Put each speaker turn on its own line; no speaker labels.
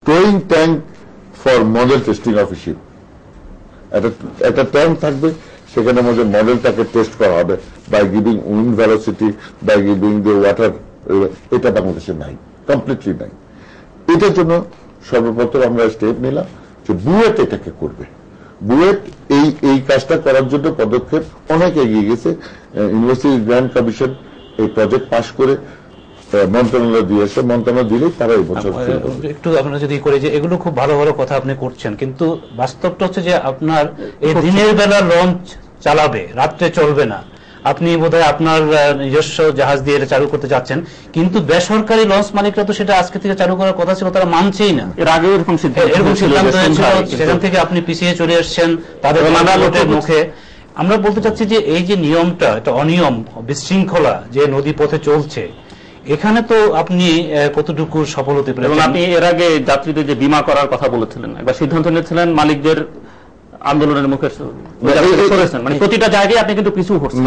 টোয়িং tank for model testing of ship, একটা tank থাকবে, সেখানে মধ্যে মডেলটাকে টেস্ট করা হবে by giving wind velocity, by giving the water. এটা বাংলাদেশে নাই, কমপ্লিটলি নাই। এটার জন্য সর্বপ্রথম আমরা স্টেপ নিলাম যে বুয়েট এটাকে করবে। বুয়েট এই কাজটা করার জন্য পদক্ষেপ অনেক এগিয়ে গেছে। ইউনিভার্সিটি গ্র্যান্ট কমিশন এই প্রজেক্ট পাস করে মন্ত্রণালয় দিয়েছে, মন্ত্রণালয় দিলেই তারা এই বছর।
একটু আপনারা যদি করে যে এগুলো খুব ভালো ভালো কথা আপনি করছেন, কিন্তু বাস্তবটা হচ্ছে যে আপনার এই দিনের বেলা লঞ্চ চালাবে, রাত্রে চলবে না। আপনি বোধহয় আপনার নিজস্ব জাহাজ দিয়ে এটা চালু করতে যাচ্ছেন, কিন্তু বেসরকারি লঞ্চ মালিকরা তো সেটা আজকে থেকে চালু করার কথা ছিল, তারা মানছেই না।
এর আগে এরকম সিদ্ধান্ত
সেখান থেকে আপনি পিছিয়ে চলে এসছেন তাদের মুখে। আমরা বলতে চাচ্ছি যে এই যে নিয়মটা, এটা অনিয়ম, বিশৃঙ্খলা যে নদী পথে চলছে, এখানে তো আপনি কতটুকু সফল হতে পারেন?
এবং আপনি এর আগে যাত্রীদের যে বীমা করার কথা বলেছিলেন, একবার সিদ্ধান্ত নিয়েছিলেন মালিকদের আন্দোলনের মুখে, মানে প্রতিটা জায়গায় আপনি কিন্তু পিছু হচ্ছেন।